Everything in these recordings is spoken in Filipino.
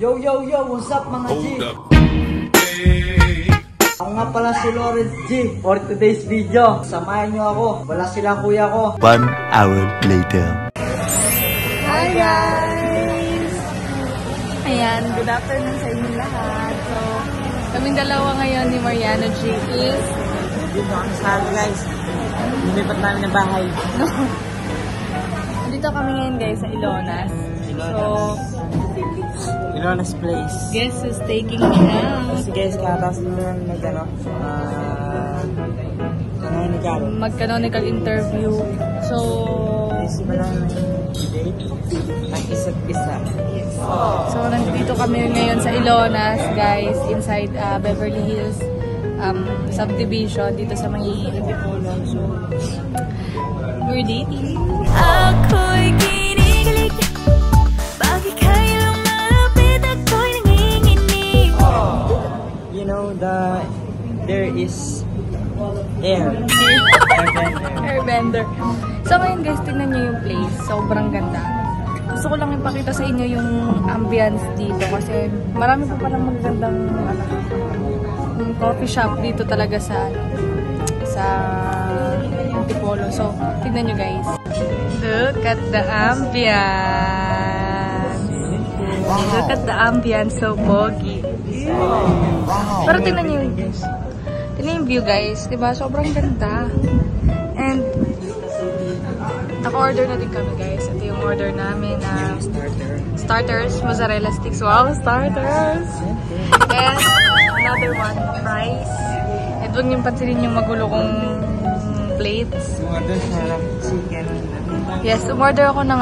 Yo, what's up mga G? Ako nga pala si Lawrence G. For today's video, samahan nyo ako. Wala silang kuya ko. 1 hour later. Hi guys! Ayan, good afternoon sa inyo lahat. So, kaming dalawa ngayon ni Mariano G is... Dito kami sa guys. Lumipat namin ng bahay. Dito kami ngayon guys sa Ilonas. So, Ilonas Place. guess who's taking me out? Kasi guys, kataas na Mag-canonical interview. So, isip na lang date ang isa't isa. so nandito kami ngayon sa Ilonas guys, inside Beverly Hills subdivision dito sa may Antipolo. So, we're dating. Ako'y kinikilig, bakit kailang malapit ako'y nanginginig. You know, there is air. Airbender. So ngayon guys, tingnan nyo yung place. Sobrang ganda. Gusto ko lang ipakita sa inyo yung ambience dito kasi marami pa palang magagandang coffee shop dito talaga sa Antipolo. So, tingnan nyo guys. Look at the ambience. Look at the ambience. So pogi. Pero tingnan nyo yung views. Tingnan yung view guys. Diba? Sobrang ganda. And naka-order na din kami guys. Ito yung order namin na starters, mozzarella sticks. Wow, starters! And another one, fries. And huwag niyong pansinin yung magulo kong plates. Order sa chicken. Yes, umorder ako ng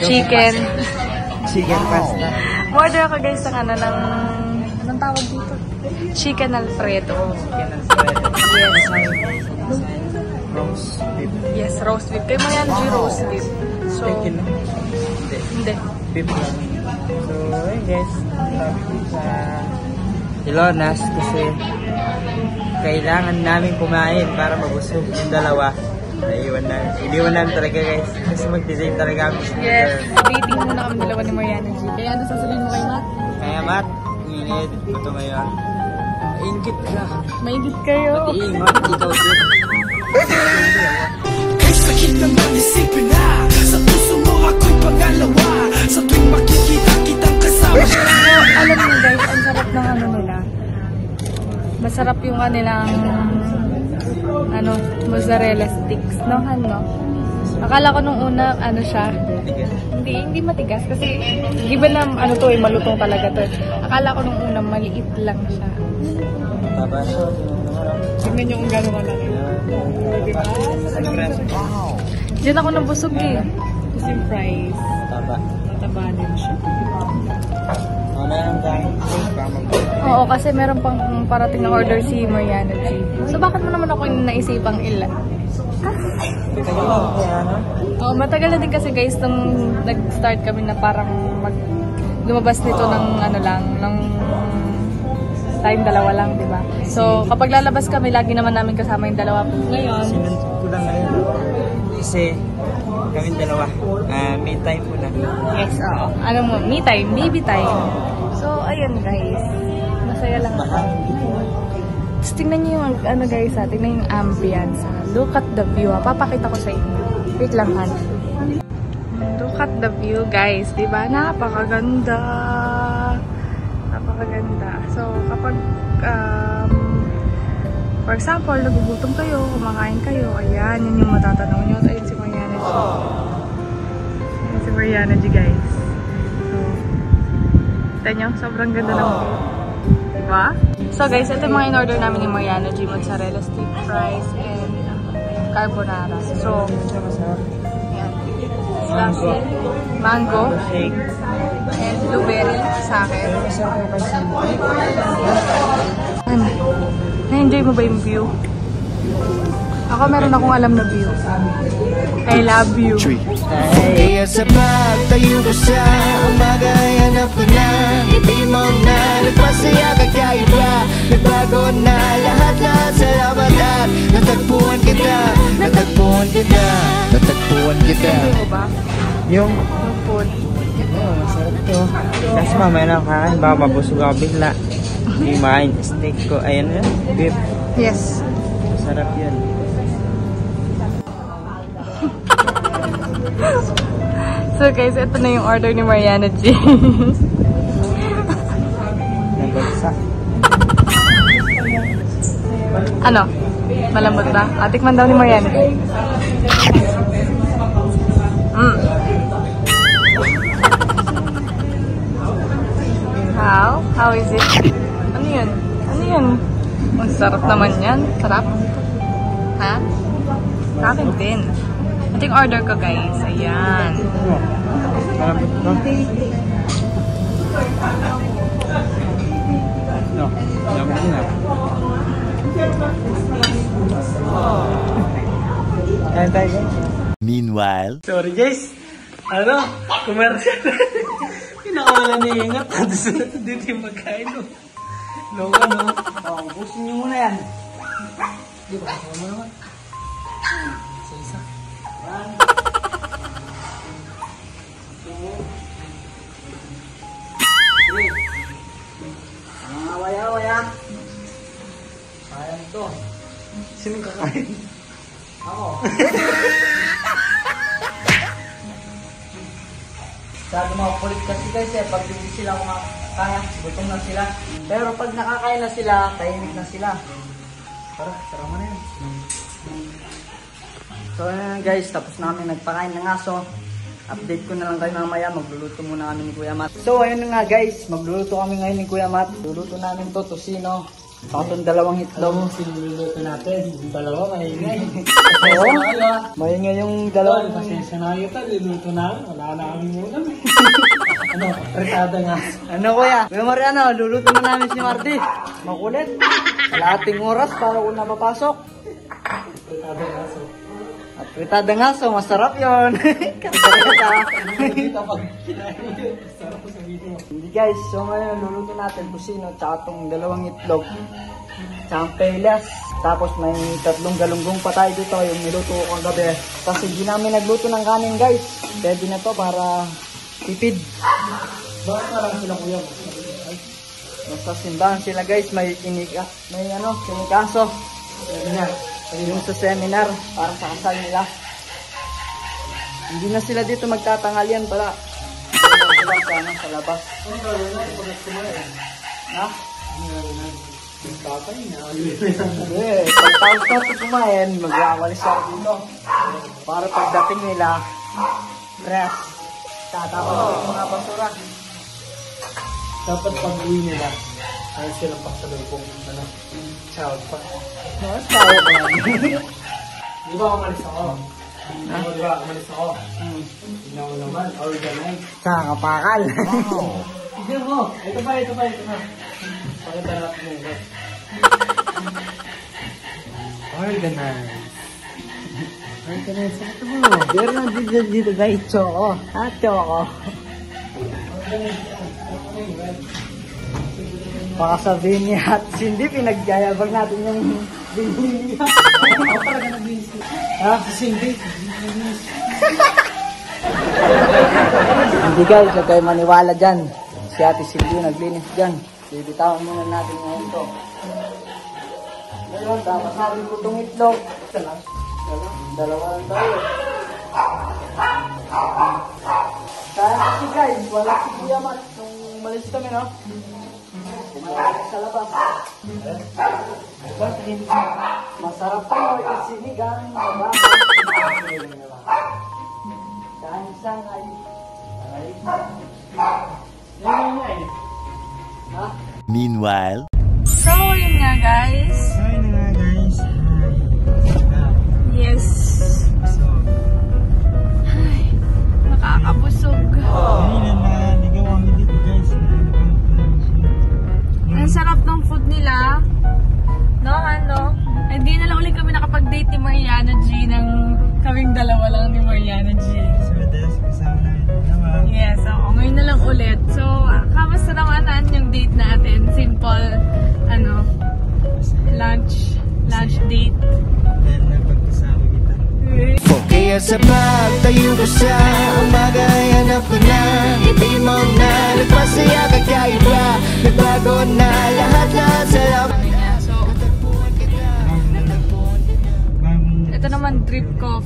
chicken. Chicken pasta. Umorder ako guys ng anong tawag dito? Chicken Alfredo. Yes. Roast beef. Yes, roast beef. Kay Mariano G roast beef. So, Chicken. hindi. Beef lang. So, ayun guys. Sabi sa Ilonas kasi kailangan namin kumain para mabusog yung dalawa. Iniwan namin talaga guys. Kasi mag-date talaga kami. Yes, dating muna kami dalawa ni Mariano G. Kaya ano sasabihin mo kay Matt? Kaya Matt, i-edit ko ito ngayon. Ingit ka. Maingit kayo. Iingat, ikaw din. Kay sakit naman isipin na sa puso mo ako'y pangalawa. Sa tuwing makikita kitang kasama. Alam niyo guys, ang sarap ng nila. Masarap yung kanilang mozzarella sticks, no? Akala ko nung una, siya. Hindi matigas kasi given na malutong talaga to. Akala ko nung una maliit lang siya. Tapos, Tignan nyo kung gano'n kalaki. Diyan ako nabusog eh. Kasi yung fries, taba. mataba din siya. Meron tayong Oo, kasi meron pang parating na order si Mariano G. So bakit mo naman ako naisipang ila? Oo, matagal na din kasi guys nung nag-start kami na parang lumabas nito ng ng time dalawa lang, di ba? So, kapag lalabas kami, lagi naman namin kasama yung dalawa. Ngayon, sinunod ko lang ngayon. Kasi kami dalawa. May time ko na. yes, oo. Me time, baby time. So, ayun guys. Masaya lang ako. Tapos tingnan nyo yung, guys tingnan yung ambience. Look at the view, Papakita ko sa inyo. Wait lang, Han. Look at the view, guys. Diba? Napakaganda. Napakaganda. So, kapag, for example, nagugutom kayo, kumakain kayo, ayan, yun yung matatanong nyo. Ayun si Mariano G. Ayun si Mariano G, guys. So, kita nyo, sobrang ganda ng view. Diba? So, guys, ito yung mga in-order namin ni Mariano G. Mozzarella stick, fries, and carbonara. So, ayan. Mango. And blueberry sa akin. Na-enjoy mo ba yung view? Ako meron akong alam na view. I love you. Kaya sa pagtayo ko sa umaga, hanap ko na hindi mo na nagpasaya kakaiba. Nagbago na lahat. Salamat at natagpuan kita. Enjoy mo ba? Yung food. Masarap to. Kasi mamaya na kakain, baka mabusog ako bigla. Hindi main steak ko. Ayan yun, beef. Yes. Masarap yun. So guys, ito na yung order ni Mariana G. Nagagsak. Ano? Malambot ba? Tikman daw ni Mariana G. How is it? Ano yun? Ano yun? Ang sarap naman yan. Sarap? Ha? Sa akin din. Ito yung order ko guys. Ayan. Malambot to. No, malambot na. Ayan tayo guys. Meanwhile, Sorry guys, commercial. Pinakawalan na ingat. Dito yung magkain. Logo, no? Busin nyo muna yan. Di ba? Kasama mo naman. Isa-isa. Awaya. Sayang to. Sino kakain? Ako. Sabi mga kulit kasi guys pag hindi sila kumakaya, gutom na sila. Pero pag nakakain na sila, tahimik na sila. Tara, sarama na yun. So ayan guys, tapos namin nagpakain ng aso. Update ko na lang kayo mamaya, magluluto muna kami ni Kuya Matt. So ayun na nga guys, magluluto kami ngayon ni Kuya Matt. Luluto namin to, tosino. Pakatong dalawang itlog. Sinuluto natin. Yung dalawa, maingay. Oo, maingay yung dalawa. Pasensya na kayo ta, luluto na. Wala na kami muna. Retada nga. Ano kuya? Kuya Mariano, luluto na namin si Marty. Makulit. Kalahating oras para kung napapasok. Retada nga. At fritada nga, so masarap yun. Kargareta. Dito pag kinain mo yun. Sarap ko sabihin mo. Hindi guys, so ngayon luluto natin kusino, tsaka itong dalawang itlog. Tsaka pelas. Tapos may 3 galunggong pa tayo dito, yung niluto ko kagabi. Kasi hindi namin nagluto ng kanin guys. Pwede na to para tipid. Bakit parang sila kuya? Nasa simbahan sila guys, may sinikaso. Yung sa seminar, para sa kasal nila. Hindi na sila dito magtatangalian pala. Sila sana sa labas. Ha? Hindi, pagtapos na ito kumain, magwawalis ako dito. Para pagdating nila, fresh. Tatapos yung mga basura. Dapat pag-uwi nila, ayos silang pasalubong, child pa. Mas tayo ko lang. Di ba umalis ako? Di ba umalis ako? Tignan mo naman, organize. Kakapakal. Tignan mo, ito pa. Pakita natin mo ito. Organize. Organize, ito mo. Pero dito guys, choco. Ha, choco. Baka sabihin niya at hindi pinagyayabang natin yung binili niya. Ako talaga naglinis. Ha? Hindi. Hindi guys, huwag kayo maniwala dyan. Si Ate Silvio naglinis dyan. Bibitawan muna natin ngayon to. Ngayon, dapat sabi ko itong itlog. Dalawa lang tayo. Kaya kasi guys, wala si Kuya Matt nung umalis kami, no? Kumain sa labas. Masarap pa mo kasi sinigang. Kain sangay. Ha? meanwhile, So, yun nga guys. Ayun na nga guys. Yes. Ay, nakakabusog. Ayun na naligaw kami dito guys. Ang sarap ng food nila. No, ano? Hindi na lang ulit kami nakapag-date ni Mariana G ng kaming dalawa lang ni Mariana G. Kasama namin. Yes, ako. Ngayon na lang ulit. So, kamusta naman yung date natin? Simple, lunch date. kaya sa pagtayo ko sa umaga, hanap ko na hindi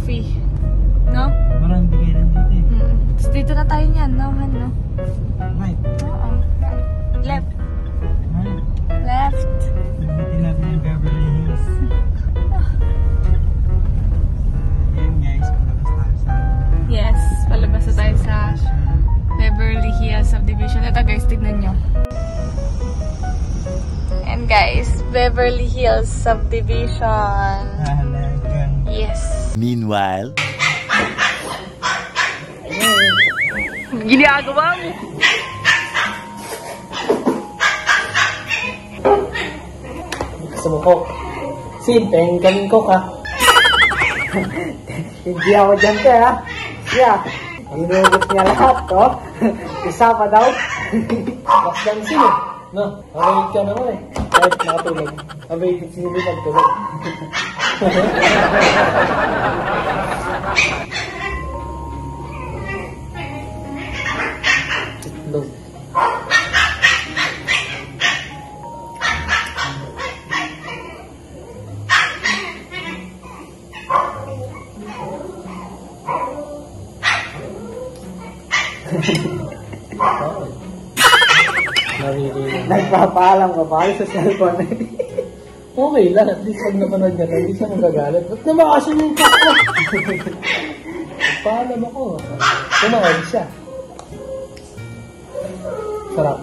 coffee. No? Marami bigay lang dito eh. Tapos dito na tayo niyan, no? No? Right. Oo. Left. Right. Left. Nagbitin natin yung Beverly Hills. Ayan guys, palabas tayo sa Yes, palabas na tayo sa Beverly Hills Subdivision. Ito guys, tignan nyo. And guys, Beverly Hills Subdivision. halagan. Yes. Meanwhile, Ginagawa mo. Gusto mo ko? Pengin kaming ko ka. Hindi ako dyan ka ha. Yeah. Hinugot niya lahat to. Isa pa daw. Bakdan sino? No, mabait ka naman eh. Kahit nakatulog. Mabait sino din pagtulog. Itlog. Nagpapaalam ka pa sa cellphone. Okay lang, at least pag napanood niya, hindi siya magagalit. Ba't naman kasi yung kakak? Nagpaalam ako. Kumain siya. Sarap.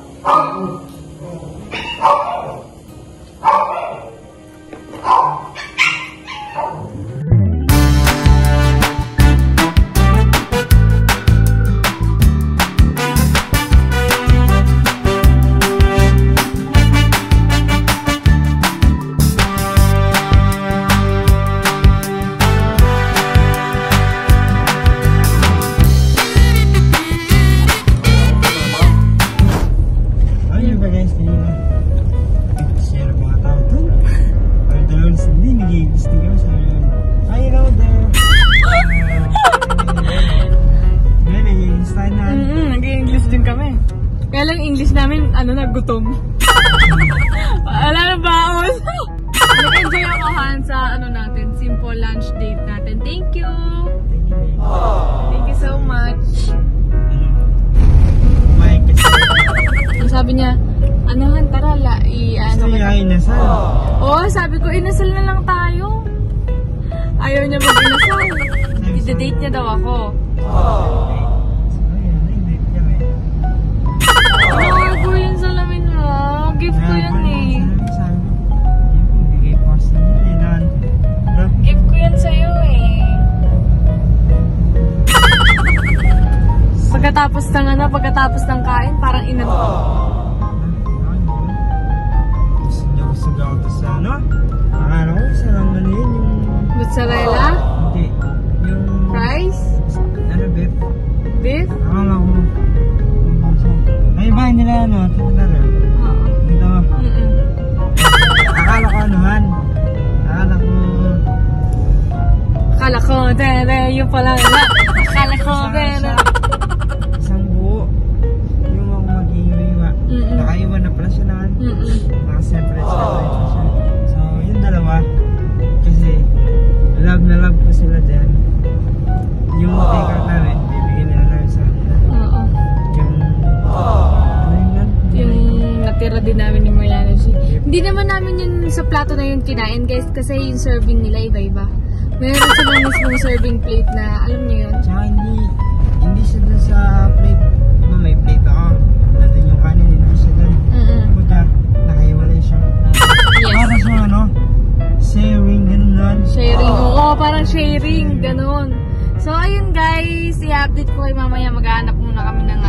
Ayun ba guys, kanina share mga tao dun. Ang dalawang hindi nag-i-gusto kami sa hi hello there. Ngayon, nag-i-install na. Nag-i-English din kami. Kaya lang English namin, nagutom. Wala na baon. Nag-enjoy ako Han sa natin, simple lunch date natin. Thank you! Thank you so much. Kumain kasi. Sabi niya, Han, tara, Gusto niya inasal. Oo, sabi ko, inasal na lang tayo. Ayaw niya mag-inasal. I-date niya daw ako. Ayun, nag-date kami. Bago yung salamin mo. Gift ko yan eh. Sabi ko, bigay po sa nila. Gift ko yan sa'yo eh. Pagkatapos ng kain, parang Gusto ako to sa akala ko isa lang yun yung mozzarella? hindi yung Fries? beef Beef? akala ko ay ba nila tinatara Oo. dito mo akala ko Akala ko, yun pala nga. Akala ko, isang buo yung ako mag-iiwa nakaiwan na pala siya naman naka-separate siya so yung dalawa kasi love na love ko sila dyan yung take out namin bibigyan nila namin sa kanila Oo. Yung natira din namin ni Mariana. Hindi naman namin yun sa plato na yun kinain guys kasi yung serving nila iba-iba. Meron silang mismong serving plate na alam niyo yun. Tsaka hindi siya dun sa plate may plate ako nandun yung kanin hindi siya dun kumbaga nakahiwalay siya Yes. para siya sharing ganun lang Sharing. Oo, parang sharing. Ganon. So, ayun guys. I-update ko kayo mamaya. Maghahanap muna kami ng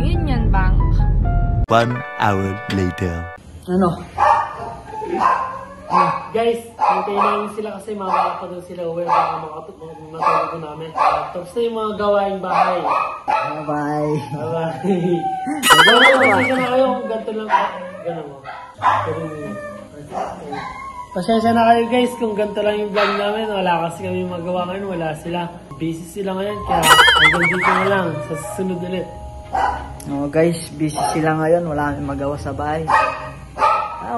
Union Bank. 1 hour later. Guys, hintayin namin sila kasi mamaya pa doon sila uwi baka matulog namin. Tapos na yung mga gawaing bahay. bye Bye-bye. Pasensya na kayo kung ganito lang. Ganun mo. Pasensya na kayo guys kung ganito lang yung vlog namin. Wala kasi kami magawa ngayon. Wala sila. Busy sila ngayon. Kaya hanggang dito na lang. Sa susunod ulit. guys busy sila ngayon wala kaming magawa sa bahay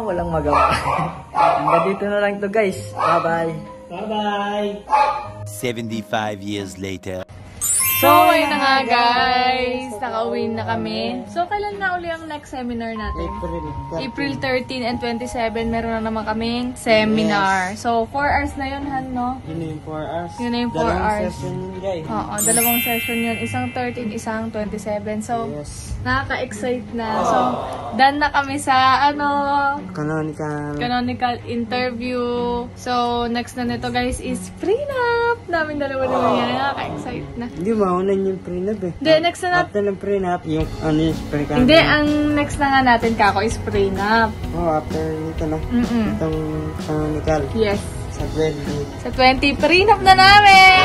walang magawa hanggang dito na lang to guys bye bye Bye-bye! 75 years later. So, ayun na nga guys. Nakauwi na kami. So, kailan na uli ang next seminar natin? April 13 and 27, meron na naman kaming seminar. So, 4 hours na yun, Han, no? Yun na yung 4 hours. Yun na yung 4 hours. Session yun, guys. Oo, dalawang session yun. Isang 13, isang 27. So, Yes. nakaka-excite na. So, done na kami sa, Canonical. interview. So, next na nito guys is prenup. Namin dalawa naman yan. Nakaka-excite na. Hindi, maunan yung prenup eh. Hindi, next na natin. After ng prenup, yung yung pre-canonical. Hindi, ang next na nga natin kako is prenup. Oh, after nito na. Itong canonical. Yes. Sa 20. Sa 20, prenup na namin!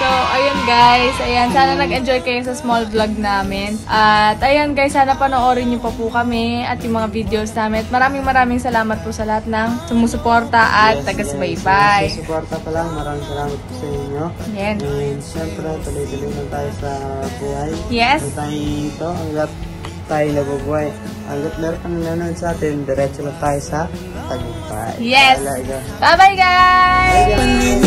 So, ayun guys. Ayan, sana nag-enjoy kayo sa small vlog namin. At ayun guys, sana panoorin niyo pa po kami at yung mga videos namin. At maraming salamat po sa lahat ng sumusuporta at taga-subaybay. Suporta pa lang. Maraming salamat po sa inyo. Yan. And syempre, tuloy-tuloy lang tayo sa buhay. Yes. Tayo ito, hanggat tayo nabubuhay. Hanggat meron kang nanonood sa atin, diretso lang tayo sa tagumpay. Yes. Talaga. Bye-bye guys!